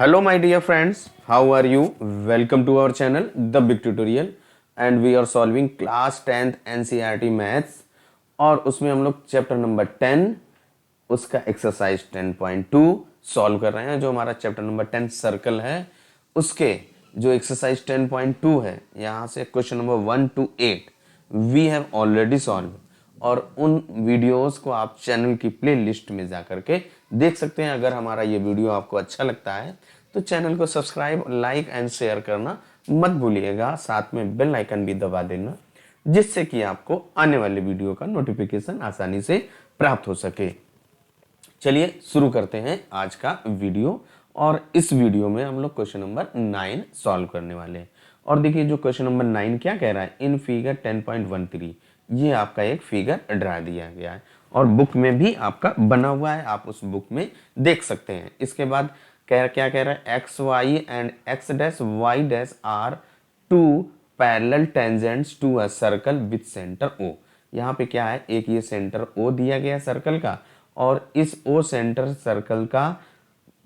Hello my dear friends, how are you? Welcome to our channel The Big Tutorial and we are solving class 10th NCERT Maths और उसमें हम लोग chapter number 10 उसका exercise 10.2 solve कर रहे हैं। जो हमारा चैप्टर नंबर 10 सर्कल है उसके जो एक्सरसाइज 10.2 है यहाँ से question number 1 to 8 we have already solve और उन वीडियोस को आप चैनल की प्ले लिस्ट में जा करके देख सकते हैं। अगर हमारा ये वीडियो आपको अच्छा लगता है तो चैनल को सब्सक्राइब, लाइक एंड शेयर करना मत भूलिएगा। साथ में बेल आइकन भी दबा देना जिससे कि आपको आने वाले वीडियो का नोटिफिकेशन आसानी से प्राप्त हो सके। चलिए शुरू करते हैं आज का वीडियो और इस वीडियो में हम लोग क्वेश्चन नंबर 9 सॉल्व करने वाले हैं। और देखिए जो क्वेश्चन नंबर 9 क्या कह रहा है, इन फिगर 10.13 ये आपका एक फिगर ड्रा दिया गया है और बुक में भी आपका बना हुआ है, आप उस बुक में देख सकते हैं। इसके बाद क्या कह रहा है, X Y and X dash Y dash are two parallel tangents to a circle with centre O. यहाँ पे क्या है, एक ये सेंटर ओ दिया गया सर्कल का और इस ओ सेंटर सर्कल का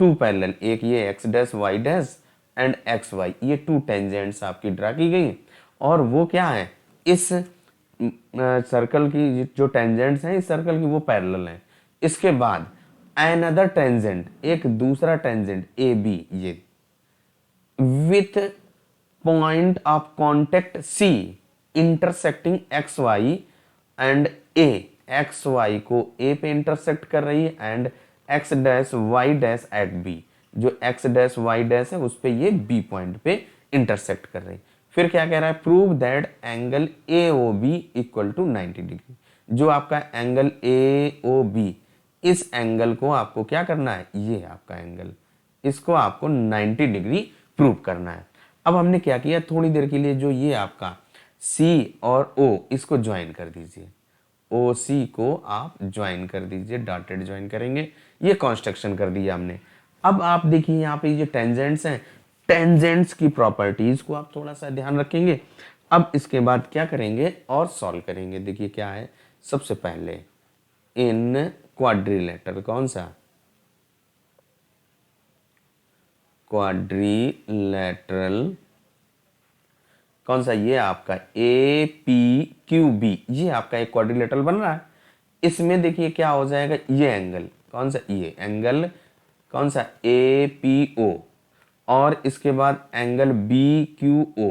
टू पैरेलल, एक ये X dash Y dash and X Y, ये टू टेंजेंट्स आपकी ड्रा की गई और वो क्या है, इस सर्कल की जो टेंजेंट्स हैं इस सर्कल की वो पैरेलल हैं। इसके बाद अनदर टेंजेंट, एक दूसरा टेंजेंट ए बी, ये with point of contact C intersecting X Y and A, X Y को ए पे इंटरसेक्ट कर रही है and X dash Y dash at B, जो एक्स डैश वाई डैश है उस पे ये बी पॉइंट पे इंटरसेक्ट कर रही है। फिर क्या कह रहा है, prove that angle A O B equal to 90 degree. जो आपका एंगल ए ओ बी, इस एंगल को आपको क्या करना है, ये आपका एंगल, इसको आपको 90 डिग्री प्रूव करना है। अब हमने क्या किया, थोड़ी देर के लिए जो ये आपका सी और ओ इसको ज्वाइन कर दीजिए, ओ सी को आप ज्वाइन कर दीजिए, डॉटेड ज्वाइन करेंगे, ये कंस्ट्रक्शन कर दिया हमने। अब आप देखिए यहाँ पे ये टेंजेंट्स हैं, टेंजेंट्स की प्रॉपर्टीज को आप थोड़ा सा ध्यान रखेंगे। अब इसके बाद क्या करेंगे और सॉल्व करेंगे। देखिए क्या है, सबसे पहले इन क्वाड्रिलेटरल, कौन सा क्वाड्रिलेटरल, कौन सा, ये आपका ए पी क्यू बी, ये आपका एक क्वाड्रिलेटरल बन रहा है। इसमें देखिए क्या हो जाएगा, ये एंगल कौन सा, ये एंगल कौन सा ए पी ओ और इसके बाद एंगल बी क्यू ओ,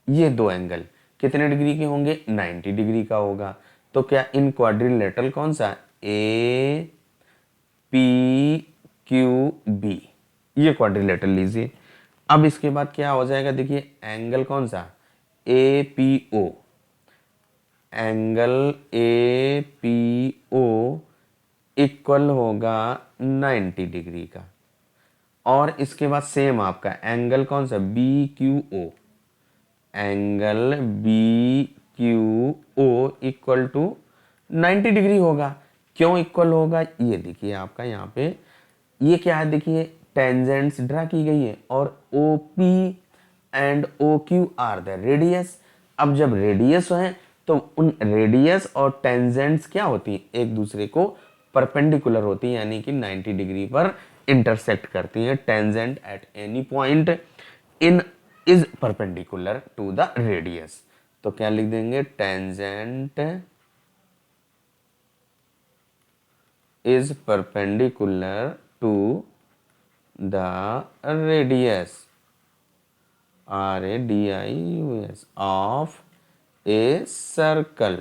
ये दो एंगल कितने डिग्री के होंगे, 90 डिग्री का होगा। तो क्या इन क्वाड्रिलेटरल कौन सा ए पी क्यू बी, ये क्वाड्रिलेटरल लीजिए। अब इसके बाद क्या हो जाएगा, देखिए एंगल कौन सा A P O, angle A P O equal होगा 90 डिग्री का और इसके बाद सेम आपका एंगल कौन सा B Q O, angle B Q O equal to 90 degree होगा। क्यों इक्वल होगा, ये देखिए आपका यहाँ पे ये क्या है, देखिए टेंजेंट्स ड्रा की गई है और O P and O Q are the radius. अब जब रेडियस है तो उन रेडियस और टेंजेंट्स क्या होती है, एक दूसरे को परपेंडिकुलर होती है, यानी कि 90 डिग्री पर इंटरसेक्ट करती है। Tangent at any point in is perpendicular to the radius. तो क्या लिख देंगे, tangent is perpendicular to the radius, R A D I U S, of a circle.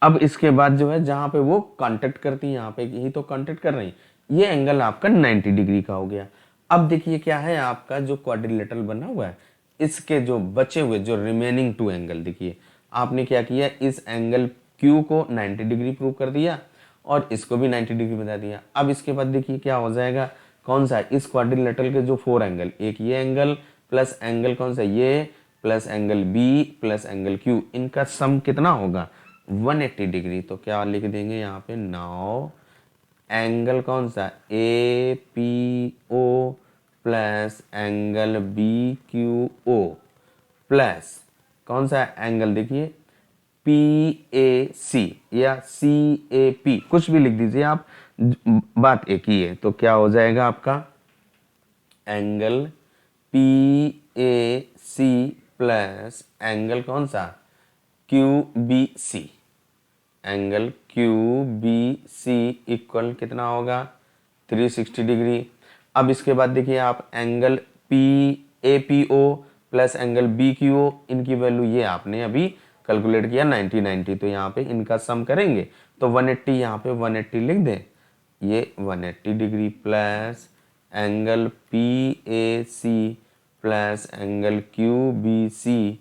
अब इसके बाद जो है जहां पे वो कांटेक्ट करती है, यहाँ पे यही तो कांटेक्ट कर रही है, ये एंगल आपका 90 डिग्री का हो गया। अब देखिए क्या है, आपका जो क्वाड्रिलेटरल बना हुआ है इसके जो बचे हुए जो रिमेनिंग टू एंगल, देखिए आपने क्या किया, इस एंगल Q को 90 डिग्री प्रूव कर दिया और इसको भी 90 डिग्री बता दिया। अब इसके बाद देखिए क्या हो जाएगा, कौन सा, इस क्वाड्रिलेटरल के जो 4 एंगल, एक ये एंगल प्लस एंगल कौन सा ये plus angle B plus angle Q, इनका सम कितना होगा 180 डिग्री। तो क्या लिख देंगे यहाँ पे, नाउ एंगल कौन सा A P O plus angle B Q O plus कौन सा एंगल, देखिए पी ए सी या सी ए पी, कुछ भी लिख दीजिए आप, बात एक ही है। तो क्या हो जाएगा आपका angle P A C plus angle कौन सा Q B C, angle Q B C equal कितना होगा 360 डिग्री। अब इसके बाद देखिए आप angle P A P O plus angle B Q O, इनकी वैल्यू ये आपने अभी कैलकुलेट किया 90 तो यहाँ पे इनका सम करेंगे तो 180, यहाँ पे 180 लिख दें, ये 180 degree plus angle P A C plus angle Q B C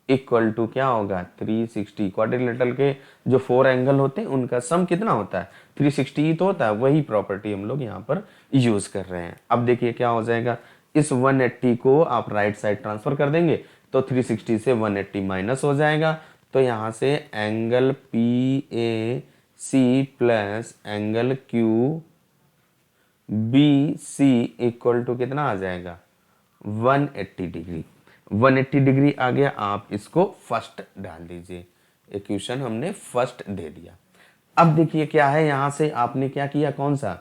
equal to क्या होगा 360। क्वाड्रिलेटरल के जो 4 एंगल होते हैं उनका सम कितना होता है 360 ही तो होता है, वही प्रॉपर्टी हम लोग यहाँ पर यूज कर रहे हैं। अब देखिए क्या हो जाएगा, इस 180 को आप राइट साइड ट्रांसफर कर देंगे तो 360 से 180 माइनस हो जाएगा, तो यहाँ से angle P A C plus angle Q B C equal to कितना आ जाएगा 180 डिग्री। 180 डिग्री आ गया, आप इसको फर्स्ट डाल दीजिए, इक्वेशन हमने फर्स्ट दे दिया। अब देखिए क्या है, यहां से आपने क्या किया, कौन सा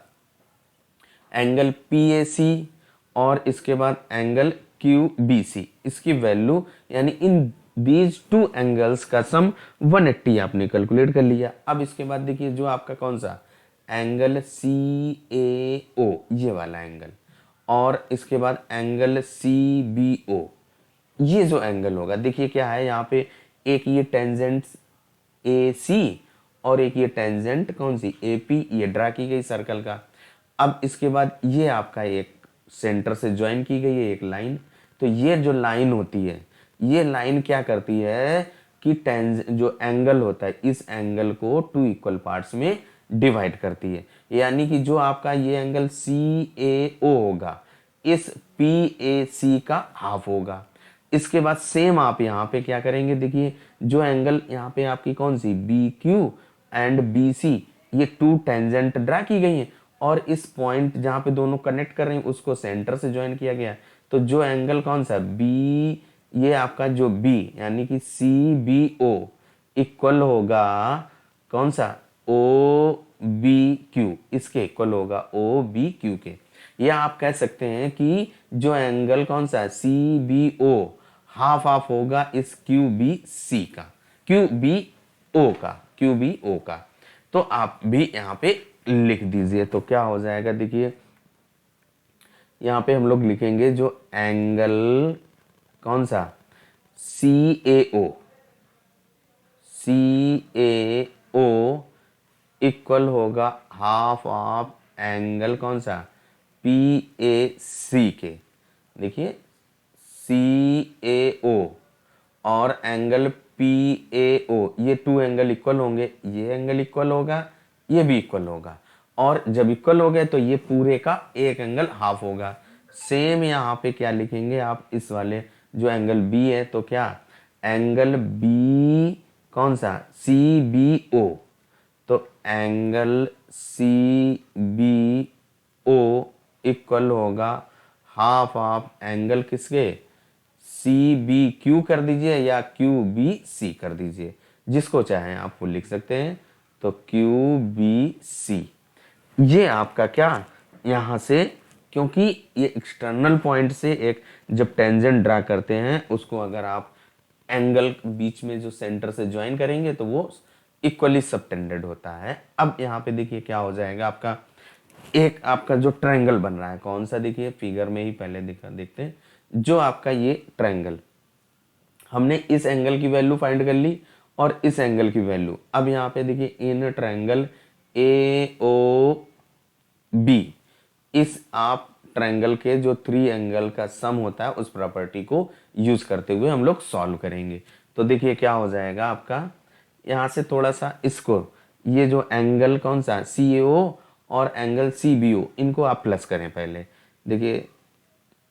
एंगल पी ए सी और इसके बाद एंगल क्यू बी सी, इसकी वैल्यू यानी इन दीज टू एंगल्स का सम 180 आपने कैलकुलेट कर लिया। अब इसके बाद देखिए जो आपका कौन सा एंगल सी ए ओ, ये वाला एंगल, और इसके बाद एंगल सी बी ओ, ये जो एंगल होगा देखिए क्या है, यहाँ पे एक ये टेंजेंट ए सी और एक ये टेंजेंट कौन सी ए पी, ये ड्रा की गई सर्कल का। अब इसके बाद ये आपका एक सेंटर से ज्वाइन की गई है एक लाइन, तो ये जो लाइन होती है ये लाइन क्या करती है कि जो एंगल होता है इस एंगल को 2 इक्वल पार्ट्स में डिवाइड करती है, यानी कि जो आपका ये एंगल सी ए ओ होगा इस पी ए सी का हाफ होगा। इसके बाद सेम आप यहाँ पे क्या करेंगे, देखिए जो एंगल यहाँ पे आपकी कौन सी B Q and B C, ये 2 टेंजेंट ड्रा की गई हैं और इस पॉइंट जहाँ पे दोनों कनेक्ट कर रहे हैं उसको सेंटर से ज्वाइन किया गया है, तो जो एंगल कौन सा बी, ये आपका जो बी यानी कि सी बी ओ इक्वल होगा कौन सा ओ बी क्यू, इसके इक्वल होगा ओ बी क्यू के। या आप कह सकते हैं कि जो एंगल कौन सा C B O half half होगा इस क्यू बी सी का, क्यू बी ओ का, क्यू बी ओ का। तो आप भी यहाँ पे लिख दीजिए, तो क्या हो जाएगा देखिए यहाँ पे हम लोग लिखेंगे जो एंगल कौन सा C A O, C A O equal होगा हाफ ऑफ एंगल कौन सा पी ए सी के। देखिए सी ए ओ और एंगल पी ए ओ, ये 2 एंगल इक्वल होंगे, ये एंगल इक्वल होगा, ये भी इक्वल होगा, और जब इक्वल हो गए तो ये पूरे का एक एंगल हाफ होगा। सेम यहाँ पे क्या लिखेंगे आप, इस वाले जो एंगल बी है तो क्या एंगल बी कौन सा सी बी ओ, तो angle C B O equal होगा हाफ ऑफ एंगल किसके सी बी क्यू कर दीजिए या क्यू बी सी कर दीजिए, जिसको चाहें आप वो लिख सकते हैं, तो क्यू बी सी। ये आपका क्या यहाँ से, क्योंकि ये एक्सटर्नल पॉइंट से एक जब टेंजेंट ड्रा करते हैं उसको अगर आप एंगल बीच में जो सेंटर से ज्वाइन करेंगे तो वो इक्वली सबटेंडेड होता है। अब यहाँ पे देखिए क्या हो जाएगा, आपका एक आपका जो ट्रायंगल बन रहा है कौन सा, देखिए फिगर में ही पहले देखते हैं, जो आपका ये ट्रायंगल, हमने इस एंगल की वैल्यू फाइंड कर ली और इस एंगल की वैल्यू। अब यहाँ पे देखिए इन ट्रायंगल ए ओ बी, इस आप ट्रायंगल के जो 3 एंगल का सम होता है उस प्रॉपर्टी को यूज करते हुए हम लोग सॉल्व करेंगे। तो देखिए क्या हो जाएगा आपका, यहाँ से थोड़ा सा इसको, ये जो एंगल कौन सा सी ए ओ और एंगल सी बी ओ, इनको आप प्लस करें पहले। देखिए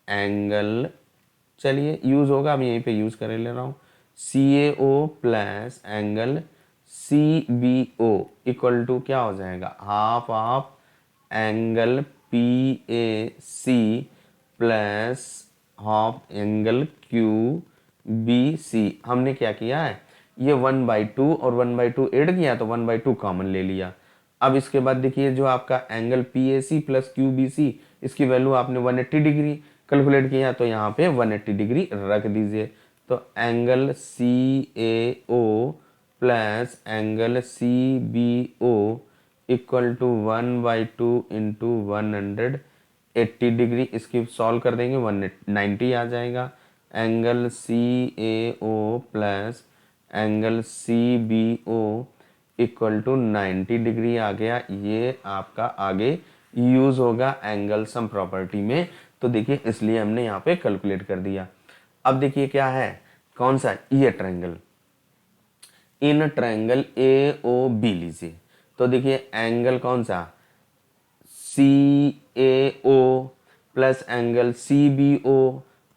एंगल चलिए यूज होगा, मैं यहीं पे यूज कर ले रहा हूँ, C A O plus angle C B O equal to क्या हो जाएगा half of angle P A C plus half angle Q B C. हमने क्या किया है, ये 1/2 और 1/2 ऐड किया तो 1/2 कॉमन ले लिया। अब इसके बाद देखिए जो आपका angle P A C plus Q B C, इसकी वैल्यू आपने 180 डिग्री, कैलकुलेट किया तो यहाँ पे 180 डिग्री रख दीजिए। तो angle C A O plus angle C B O equal to 1/2 into 180 degree. इसकी सॉल्व कर देंगे 190 आ जाएगा। Angle C A O plus angle C B O equal to 90 degree आ गया। ये आपका आगे यूज होगा एंगल सम प्रॉपर्टी में। तो देखिए इसलिए हमने यहाँ पे कैलकुलेट कर दिया। अब देखिए क्या है, कौन सा, ये triangle, in triangle A O B लीजिए। तो देखिए एंगल कौन सा, C A O plus angle C B O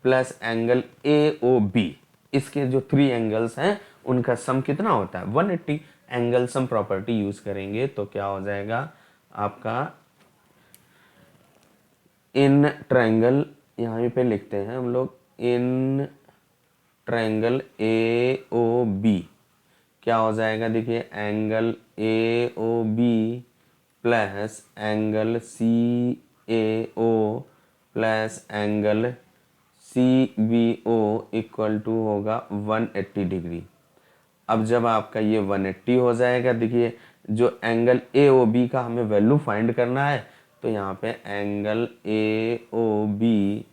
plus angle A O B, इसके जो 3 एंगल्स हैं उनका सम कितना होता है 180। एंगल सम प्रॉपर्टी यूज करेंगे तो क्या हो जाएगा आपका, इन ट्रायंगल, यहाँ पे लिखते हैं हम लोग, इन ट्रायंगल ए ओ बी क्या हो जाएगा, देखिए angle A O B plus angle C A O plus angle C B O equal to होगा 180 डिग्री। अब जब आपका ये 180 हो जाएगा, देखिए जो एंगल ए ओ बी का हमें वैल्यू फाइंड करना है, तो यहाँ पे angle A O B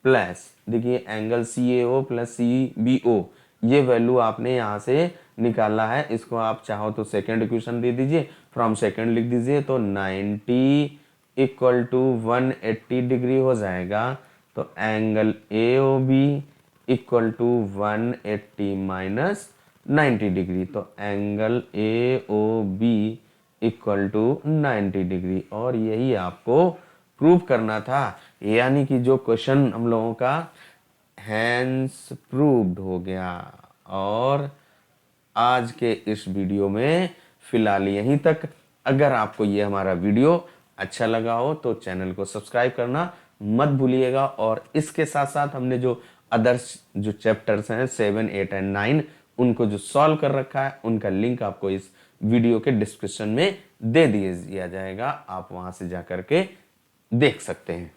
plus देखिए angle C A O plus C B O, ये वैल्यू आपने यहाँ से निकाला है। इसको आप चाहो तो सेकेंड इक्वेशन दे दीजिए, फ्रॉम सेकेंड लिख दीजिए। तो 90 इक्वल टू 180 डिग्री हो जाएगा। तो angle A O B equal to 180 minus 90 degree. तो angle A O B equal to 90 degree. और यही आपको प्रूव करना था, यानी कि जो क्वेश्चन हम लोगों का हैंस प्रूव्ड हो गया। और आज के इस वीडियो में फिलहाल यहीं तक। अगर आपको ये हमारा वीडियो अच्छा लगा हो तो चैनल को सब्सक्राइब करना मत भूलिएगा। और इसके साथ साथ हमने जो अदर्स जो चैप्टर्स हैं 7, 8 एंड 9 उनको जो सॉल्व कर रखा है उनका लिंक आपको इस वीडियो के डिस्क्रिप्शन में दे दिया जाएगा, आप वहां से जाकर के देख सकते हैं।